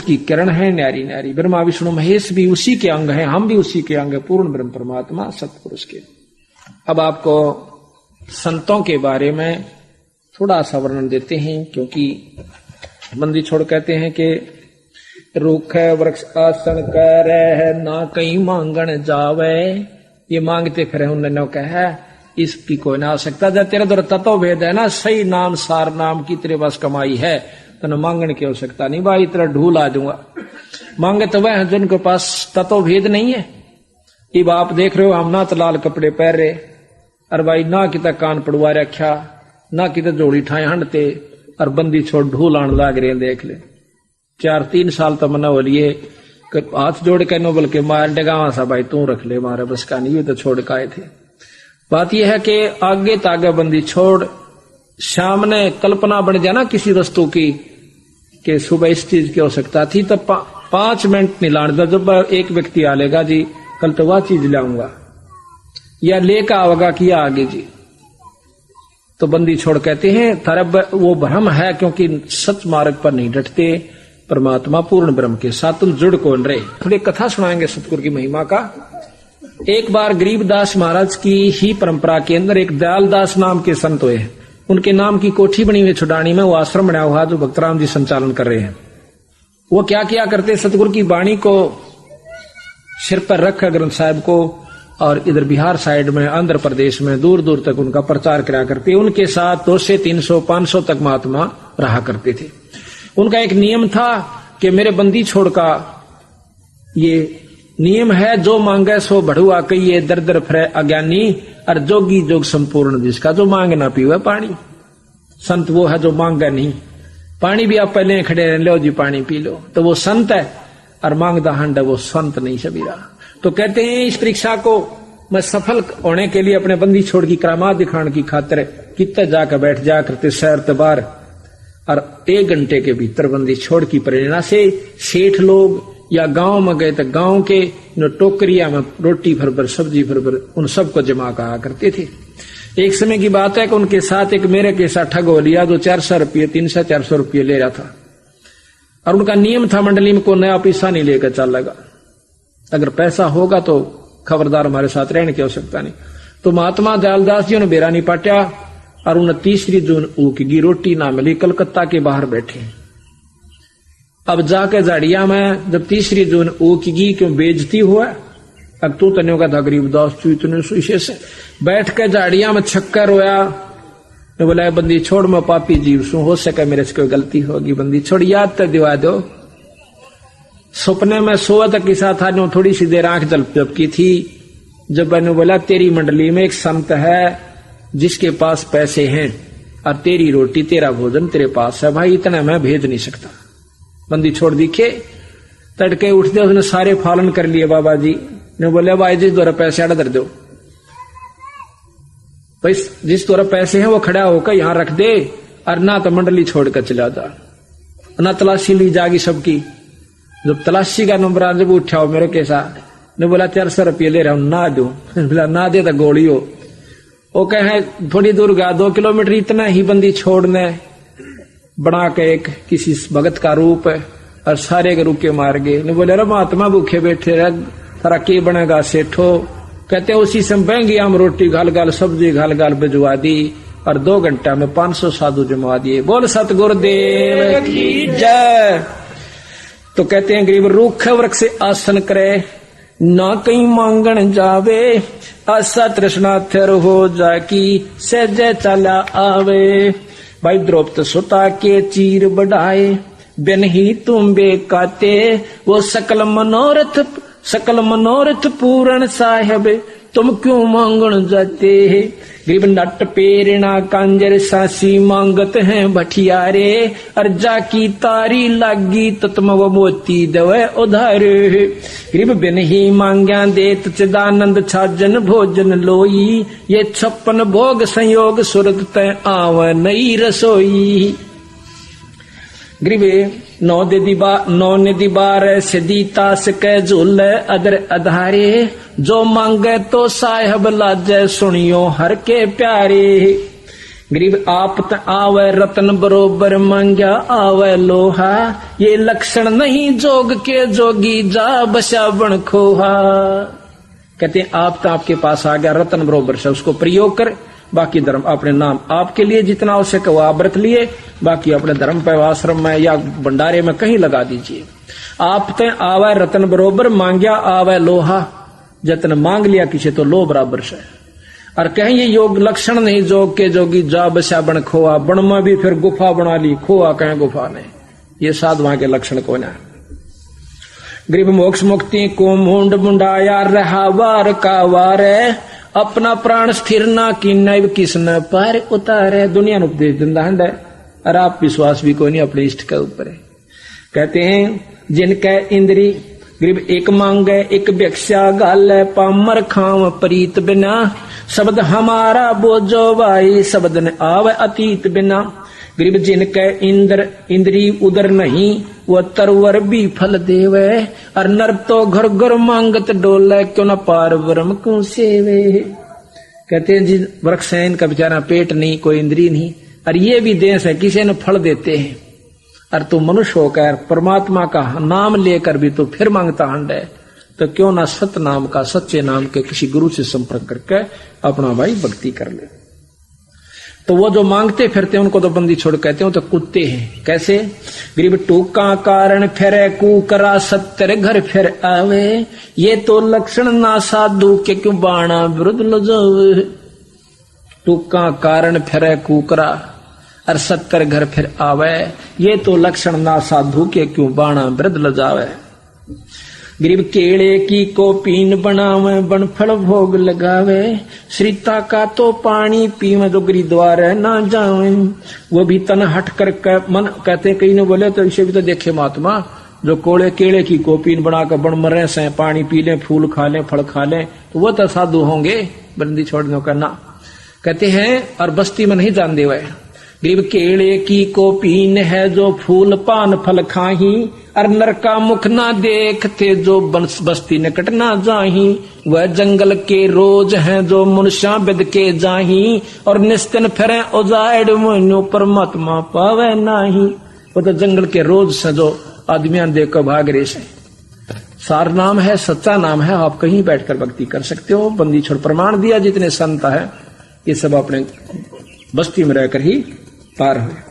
उसकी किरण है न्यारी न्यारी। ब्रह्मा विष्णु महेश भी उसी के अंग हैं, हम भी उसी के अंग है, पूर्ण ब्रह्म परमात्मा सतपुरुष के। अब आपको संतों के बारे में थोड़ा सा वर्णन देते हैं, क्योंकि बंदी छोड़ कहते हैं कि रूख वृक्ष आसन करे ना कहीं मांगण जावे। ये मांगते फिर उन्होंने कहा इसकी कोई ना आवश्यकता, जब तेरे द्वारा तत्व भेद है ना, सही नाम सार नाम की तेरे पास कमाई है तो न मांगने की आवश्यकता नहीं। भाई तेरा ढूल आ जाऊंगा। मांगे तो वह जिनके पास तत्व भेद नहीं है। अब आप देख रहे हो हम ना तो लाल कपड़े पहन रहे, और भाई ना किता कान पड़वा रखा, ना किता जोड़ी ठाए हंडते, और बंदी छोड़ ढूल आने लाग रहे हैं। देख ले 4-3 साल तो मना हो लिए, हाथ जोड़ के नो बल्कि मार डगावा सा भाई तू रख ले, मारे बस का नहीं, ये तो छोड़ के आए थे। बात यह है कि आगे तागे बंदी छोड़, सामने कल्पना बन जाए ना किसी वस्तु की कि सुबह इस चीज की आवश्यकता थी, तो 5 मिनट नहीं लाने। जब एक व्यक्ति आ लेगा जी कल तो वह चीज लाऊंगा, या लेकर आवेगा कि आगे जी, तो बंदी छोड़ कहते हैं थारा वो भ्रम है, क्योंकि सच मार्ग पर नहीं डटते। परमात्मा पूर्ण ब्रह्म के साथ तुम जुड़ कौन रहे। थोड़ी कथा सुनाएंगे सतगुरु की महिमा का। एक बार गरीबदास महाराज की ही परंपरा के अंदर एक दयालदास नाम के संत हुए। उनके नाम की कोठी बनी हुई छुडानी में, वो आश्रम बना हुआ जो भक्तराम जी संचालन कर रहे हैं। वो क्या किया करते, सतगुरु की वाणी को सिर पर रख ग्रंथ साहिब को, और इधर बिहार साइड में, आंध्र प्रदेश में दूर दूर तक उनका प्रचार किया करते। उनके साथ 200, 300, 500 तक महात्मा रहा करते थे। उनका एक नियम था कि मेरे बंदी छोड़ का ये नियम है, जो मांगे सो बढ़ुआ कहिए, दर दर फिरे अज्ञानी, और जोगी जोग संपूर्ण जिसका, जो मांगे ना पीवे पानी। संत वो है जो मांगे नहीं, पानी भी आप पहले खड़े रह लो जी पानी पी लो, तो वो संत है। और मांगदा हंड है वो संत नहीं सबीरा। तो कहते हैं इस परीक्षा को मैं सफल होने के लिए अपने बंदी छोड़ की करामात दिखाने की खातिर कितने जाकर बैठ जा करते शहर तबार, और 1 घंटे के भीतर बंदी छोड़ की प्रेरणा से सेठ लोग या गांव में गए तो गांव के टोकरिया में रोटी भर सब्जी भर उन सबको जमा कहा करते थे। एक समय की बात है कि उनके साथ एक मेरे के साथ ठग हो लिया, जो 400 रुपये 300-400 रुपये ले रहा था। और उनका नियम था मंडली में को नया पैसा नहीं लेकर चल लगा, अगर पैसा होगा तो खबरदार हमारे साथ रहने की आवश्यकता नहीं। तो महात्मा दयालदास जी ने बेरा नहीं पाटा, और उन्हें 3 जून ऊकी रोटी ना मिली, कलकत्ता के बाहर बैठे। अब जाके झाड़िया में जब 3 जून ऊकी क्यों बेइज्जती हुआ, अब तू तने का था गरीबदास तू इतने शीशे से बैठ के झाड़िया में छक्का रोया। ने बोला बंदी छोड़ मैं पापी जीव सू, हो सके मेरे से कोई गलती होगी, बंदी छोड़ याद तो दिवा दो। सपने में सोआ तक के साथ आज थोड़ी सी देर आंख झपकी थी, जब मैंने बोला तेरी मंडली में एक संत है जिसके पास पैसे हैं, और तेरी रोटी तेरा भोजन तेरे पास है, भाई इतना मैं भेज नहीं सकता। बंदी छोड़ दिखे, तड़के उठते उसने सारे फालन कर लिए। बाबा जी ने बोले भाई जिस द्वारा पैसे अड़ा धर दो, भाई जिस द्वारा पैसे हैं वो खड़ा होकर यहां रख दे, और ना तो मंडली छोड़कर चला जा, ना तलाशी ली जागी सबकी। जब तलाशी का नंबर आ जब उठाओ मेरे के साथ, ने बोला 400 रुपये ले रहा हूं, ना दो। बोला ना दे तो गोली हो। वो कहे थोड़ी दूर गया, 2 किलोमीटर, इतना ही बंदी छोड़ने बना के एक किसी भगत का रूप है, और सारे के रुके मार गए। ने बोले अरे महात्मा भूखे बैठे रह, तारा के बनेगा सेठो। कहते उसी से बहंगी हम रोटी घाल घाल सब्जी घाल घाल भिजवा दी, और 2 घंटा में 500 साधु जमा दिए। बोल सतगुरुदेव की जय। तो कहते हैं गरीब रूख वृक्ष से आसन करे ना कहीं मांगण जावे, आशा तृष्णा थिर हो जाकी सहजे चला आवे। भाई द्रौपद सुता के चीर बढ़ाए, बिन ही तुम बेकाते, वो सकल मनोरथ पूर्ण साहेब, तुम क्यों मांगण जाते। गरीब नट पेरना कांजर सासी मांगत हैं भटियारे, और जाकी तारी लागी तत्म वो मोती दवे उधारे। गरीब बिन ही मांग्या देत चिदानंद छाजन भोजन लोई, ये 56 भोग संयोग सुरत तय आव नई रसोई। गरीबे 9 निधि 12 सिद्धि तास के झूल अदर अधारे, जो मांगे तो साहेब लाजे सुनियो हर के प्यारे। गरीब आप आवे रतन बरोबर मांग्या आवे लोहा, ये लक्षण नहीं जोग के जोगी जा बसा बन खोहा। कहते हैं आप तो आपके पास आ गया रतन बरोबर से, उसको प्रयोग कर, बाकी धर्म अपने नाम आपके लिए जितना आवश्यक है वो आप व्रत लिए, बाकी अपने धर्म पे आश्रम में या भंडारे में कहीं लगा दीजिए। आप ते आवे रतन बरोबर मांग्या आवे लोहा, जतन मांग लिया किसी तो लो बराबर से। और कहीं ये योग लक्षण नहीं जोग के जोगी जा बसा बन खोआ, बन में भी फिर गुफा बना ली, खोआ कहें गुफा ने, ये साधुओं के लक्षण को ना। गरीब मोक्ष मुक्ति को मुंड मुंडाया रहा वार का वार, अपना प्राण स्थिर ना की नैव किसने पार उतारे। दुनिया ने उपदेश दिंदा है और आप विश्वास भी कोई नहीं अपने इष्ट के ऊपर है। कहते हैं जिनके इंद्री गरीब एक मांगे एक भिक्षा गाले, पामर खाव प्रीत बिना, शब्द हमारा बोझो भाई शब्द ने आवे अतीत बिना। गरीब जिनके इंद्री उदर नहीं, वो तरवर भी फल देवे, और नर तो घर घर मांगत डोले, क्यों न पार ब्रह्म को सेवे। कहते हैं जिन वृक्ष है इनका बेचारा पेट नहीं, कोई इंद्री नहीं, और ये भी देश है किसी ने फल देते हैं, और तू मनुष्य होकर परमात्मा का नाम लेकर भी तो फिर मांगता हंड है, तो क्यों ना सत्य नाम का सच्चे नाम के किसी गुरु से संपर्क करके अपना भाई भक्ति कर ले। तो वो जो मांगते फिरते हैं उनको तो बंदी छोड़ कहते हैं, तो कुत्ते हैं। कैसे? गरीब टूका कारण फिरे कुकरा, सत्तर घर फिर आवे, ये तो लक्षण ना साधु के क्यों बाणा विरुद्ध ल जावे। टूका कारण फिरे कुकरा और 70 घर फिर आवे, ये तो लक्षण ना साधु के क्यों बाणा विरुद्ध ल जावे। गरीब केले की कोपीन बनावे, बनफल भोग लगावे, श्रीता का तो पानी पीवे, जो गिरिद्वार ना जावे। वो भी तन हट कर मन कहते कहीं ने बोले तो इसे भी तो देखे महात्मा, जो कोड़े केले की कोपीन बनाकर बन मरे से पानी पी ले, फूल खा ले, फल खा ले, तो वो तो साधु होंगे, बंदी छोड़ने का ना। कहते हैं और बस्ती में नहीं जान देवे। गरीब केले की कोपीन है जो फूल पान फल खाही, और नर का मुख ना देखते जो बस्ती निकट ना जाही। वह जंगल के रोज हैं जो मनुष्य बिद के जाही, और निस्तिन फिरे उजाड़ मोनो परमात्मा पावे नाही। वो तो जंगल के रोज से जो आदमियां देख कर भाग रहे से। सार नाम है, सच्चा नाम है, आप कहीं बैठकर भक्ति कर सकते हो। बंदी छोड़ प्रमाण दिया, जितने संत है ये सब अपने बस्ती में रहकर ही पार हुए।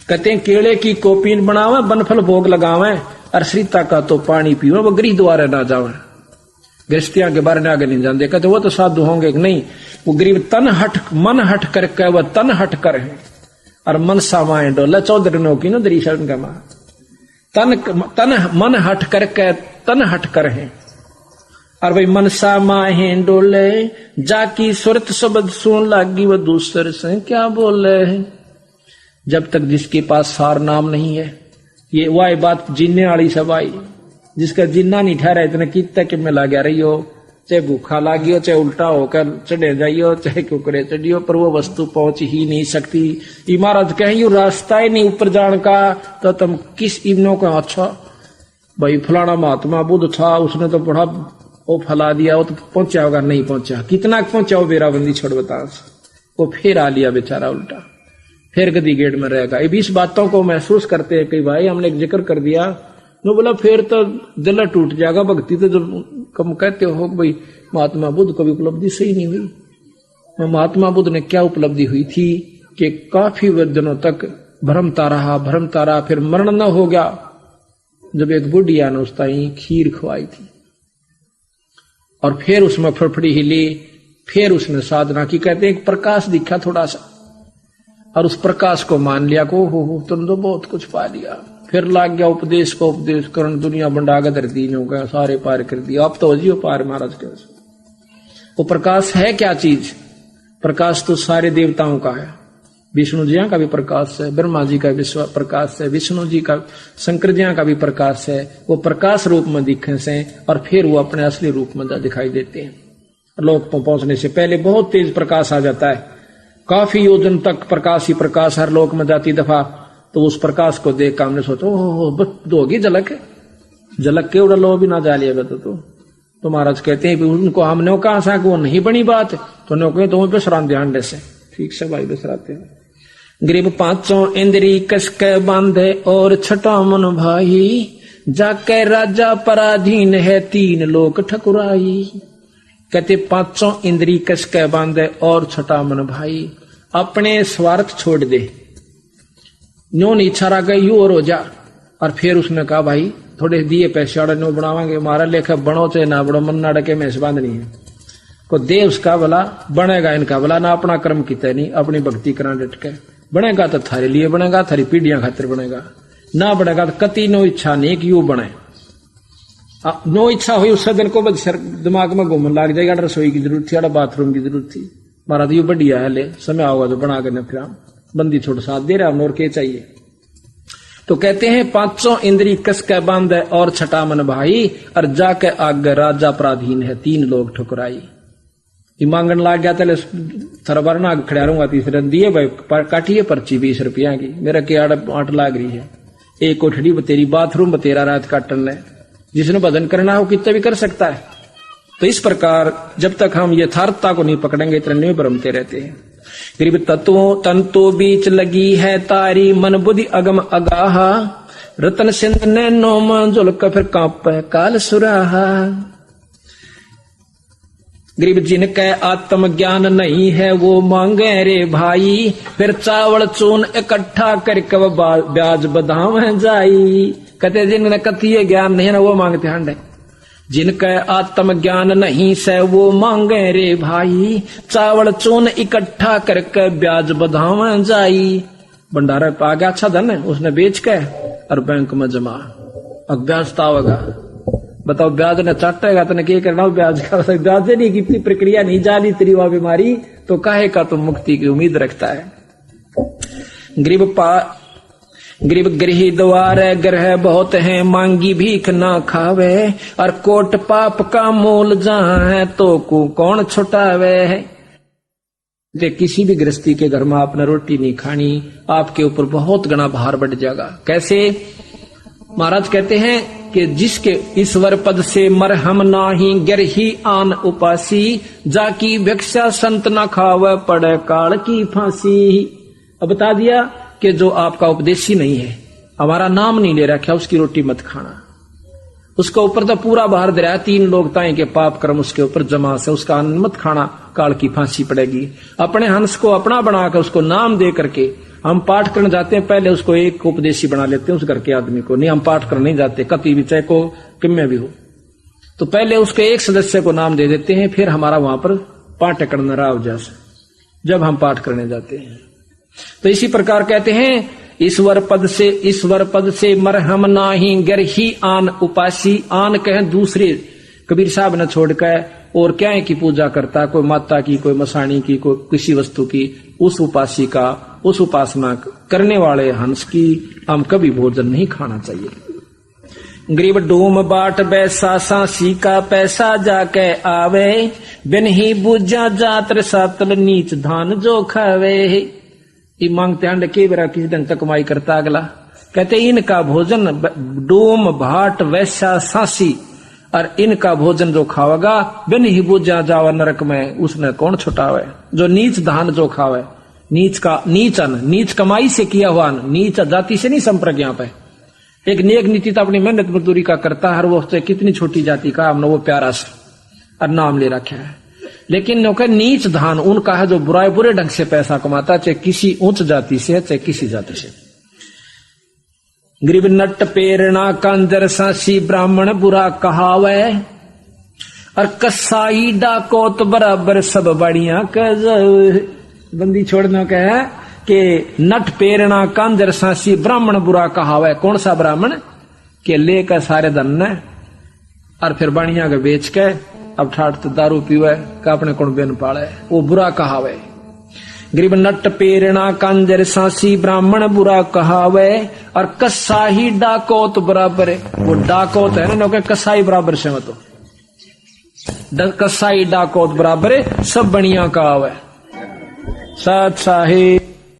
कहते हैं केले की कोपीन बनावे, बनफल भोग लगावे, और श्रीता का तो पानी पीवे, वो गृह द्वारे ना जावे। गृहस्थियां के बारे में आगे नहीं जानते। कहते वो तो साधु होंगे कि नहीं, वो गरीब तन हट मन हट करके वह तन हट कर है, और मन सामाए डोला 14 दिनों की ना दरी शरण का मां तन मन हट करके तन हट कर है, और भाई मनसा माहे डोले, जाकी सुरत शब्द सुन लागी वो दूसरे से क्या बोले। जब तक जिसके पास सार नाम नहीं है, ये वह बात जीने वाली सब आई, जिसका जिन्ना नहीं ठहरा इतने कितना कि में लगा रही हो, चाहे भूखा लागी हो, चाहे उल्टा होकर चढ़े जाइयो, चाहे कुकरे चढ़ियो, पर वो वस्तु पहुंच ही नहीं सकती। इमारत कहीं रास्ता ही नहीं ऊपर जाने का, तो तुम किस इब्नों का अच्छा भाई फलाना महात्मा बुद्ध था, उसने तो बड़ा वो फैला दिया, वो तो पहुंचा होगा, नहीं पहुंचा। कितना पहुंचा हो बेराबंदी छोड़ बता, वो फिर आ लिया बेचारा उल्टा, फिर गदी गेट में रहेगा। ये 20 बातों को महसूस करते हैं कि भाई हमने एक जिक्र कर दिया, नो बोला फिर तो दिल टूट जाएगा। भक्ति तो जो कम कहते हो भाई महात्मा बुद्ध को भी उपलब्धि सही नहीं हुई। महात्मा बुद्ध ने क्या उपलब्धि हुई थी कि काफी दिनों तक भ्रमता रहा, फिर मरण न हो गया जब एक बुढ़िया ने उस ताई खीर खवाई थी, और फिर उसमें फड़फड़ी हिली, फिर उसने साधना की। कहते हैं प्रकाश दिखा थोड़ा सा, और उस प्रकाश को मान लिया को हो तुम तो बहुत कुछ पा लिया। फिर लाग गया उपदेश को उपदेश करण, दुनिया बंडागा धरती हो गया, सारे पार कर दिया। अब तो अजियो पार महाराज के। वो प्रकाश है क्या चीज? प्रकाश तो सारे देवताओं का है, विष्णु जी का भी प्रकाश है, ब्रह्मा जी का विश्व प्रकाश है, विष्णु जी का शंकर जी का भी प्रकाश है। वो प्रकाश रूप में दिखे से, और फिर वो अपने असली रूप में दिखाई देते हैं। लोक पहुंचने से पहले बहुत तेज प्रकाश आ जाता है, काफी योजन तक प्रकाश ही प्रकाश हर लोक में जाती दफा। तो उस प्रकाश को देख कर हमने सोचा ओह बस दोगी झलक के उड़ा लो भी ना जा लिया तो महाराज कहते हैं उनको हमने कहा सा कि वो नहीं बनी बात, तो ने कहे तो पे सरान ध्यान से ठीक से भाई बसराते हैं। गरीब पांचों इंद्री कसके बांधे और छठा मन भाई, जाके राजा पराधीन है तीन लोक ठकुराई। कहते पांचों इंद्री कसके बांधे और छठा मन भाई, अपने स्वार्थ छोड़ दे, न्यो नहीं इच्छा रहा गई यू और हो जा। और फिर उसने कहा भाई थोड़े दिए पैसे और न्यो बनावांगे, हमारा लेखा बनो चाहे ना बड़ो, मन ना डके में बांधनी है को दे उसका भला बनेगा, इनका भला ना अपना कर्म किता नहीं, अपनी भक्ति करा डटके बनेगा तो थारे लिए बनेगा, थारी पीढ़ियां खातिर बनेगा, ना बनेगा तो कति नो इच्छा नहीं कि यू बने। नो इच्छा हुई उस दिन को दिमाग में घूमने लग जाएगा, रसोई की जरूरत थी, बाथरूम की जरूरत थी, मारा तो यू बढ़िया है, ले समय होगा तो बना के न फिर बंदी छोड़ साथ दे रहा और के चाहिए। तो कहते हैं पांचों इंद्री कस के बांधे और छठा मन भाई, और जाके आगे राजा पराधीन है तीन लोग ठुकराई। मांगन लाग गया तले थरबर ना खड़ा रहूंगा, तीसरे दिए भाई काटिए पर्ची 20 रुपया की, मेरा क्या आट लाग रही है, एक कोठड़ी तेरी बाथरूम तेरा रात काटन है, जिसने भजन करना हो कितना भी कर सकता है। तो इस प्रकार जब तक हम यथार्थता को नहीं पकड़ेंगे इतने भ्रमते रहते हैं। गरीब तत्वों तंतु बीच लगी है तारी, मन बुद्धि अगम अगाहा, रतन सिंध ने नोम जुल्क फिर कांप काल सुराहा। गरीब जिनके आत्म ज्ञान नहीं है वो मांगे रे भाई, फिर चावल चून इकट्ठा करके ब्याज बदाम जाई। कहते जिनने कथिय ज्ञान नहीं है ना वो मांगते हंडे, जिनके आत्म ज्ञान नहीं से वो मांगे रे भाई, चावल चून इकट्ठा करके ब्याज बदाम जाई। भंडारा पा गया अच्छा धन है, उसने बेच के और बैंक में जमा, अब ब्याज तावेगा, बताओ ब्याज ने चाटेगा तो क्या करना ब्याज का, ब्याज नहीं की प्रक्रिया नहीं जानी तेरी वह बीमारी, तो काहे का तुम मुक्ति की उम्मीद रखता है। गरीब गृही द्वार ग्रह बहुत है, मांगी भीख ना खावे, और कोट पाप का मोल जहां है तो को कौन छुटावे। किसी भी गृहस्थी के घर में आपने रोटी नहीं खानी, आपके ऊपर बहुत गना भार बढ़ जाएगा। कैसे? महाराज कहते हैं कि जिसके ईश्वर पद से मरहम नाही, गिरही आन उपासी, जाकी भिक्षा संत न खावे, पड़े काल की फांसी। अब बता दिया कि जो आपका उपदेशी नहीं है, हमारा नाम नहीं ले रखा, उसकी रोटी मत खाना, उसके ऊपर तो पूरा भार दे रहा है, 3 लोग ताए के पाप कर्म उसके ऊपर जमा से, उसका अन्न मत खाना, काल की फांसी पड़ेगी। अपने हंस को अपना बनाकर उसको नाम दे करके हम पाठ करने जाते हैं, पहले उसको एक उपदेशी बना लेते हैं उस घर के आदमी को, नहीं हम पाठ करने नहीं जाते, कति भी चाहे को किम में भी हो, तो पहले उसके एक सदस्य को नाम दे देते हैं, फिर हमारा वहां पर पाठ करना राव जैसे जब हम पाठ करने जाते हैं। तो इसी प्रकार कहते हैं ईश्वर पद से मरहम नाही, गिरही आन उपासी। आन कहें दूसरे, कबीर साहब ने छोड़कर और क्या है की पूजा करता, कोई माता की, कोई मसाणी की, कोई किसी वस्तु की, उस उपासी का, उस उपासना करने वाले हंस की हम कभी भोजन नहीं खाना चाहिए। गरीब डूम बाट बैसा सांसी का, पैसा जाके आवे, बिन ही बुझा जात्र सातल नीच धान जो खावे। ये मांगते हैं के बेरा किसी ढंग तक कमाई करता अगला। कहते इनका भोजन डूम भाट वैसा सांसी, और इनका भोजन जो खावेगा बिन ही बुझा जावा नरक में, उसने कौन छुटावे। जो नीच धान जो खावे, नीच कमाई से किया हुआ, नीच जाति से नहीं संपर्क। यहाँ पे एक नेक नीति तो अपनी मेहनत मजदूरी का करता है, वो कितनी छोटी जाति का हमने वो प्यारा सा और नाम ले रखा है। लेकिन नीच धान उनका है जो बुरे ढंग से पैसा कमाता, चाहे किसी उच्च जाति से है चाहे किसी जाति से। गरीब नट पेरना कंजर सांसी, ब्राह्मण बुरा कहावे, और कसाई डाकोत बराबर सब बढ़िया कह। बंदी छोड़ना का है कि नट पेरना कंजर सांसी, ब्राह्मण बुरा कहावे। कौन सा ब्राह्मण के लेकर सारे धन ने और फिर बढ़िया के बेच के अब ठाट दारू पीवे का अपने कौन बेन पाले, वो बुरा कहावे। गरीब नट पेरना कंजर सांसी, ब्राह्मण बुरा कहावे, और कसाई डाकोत बराबर। वो डाकोत है ना, कसाई बराबर से मत, कसाई डाकोत बराबर सब बढ़िया कहावे। सत साहिब।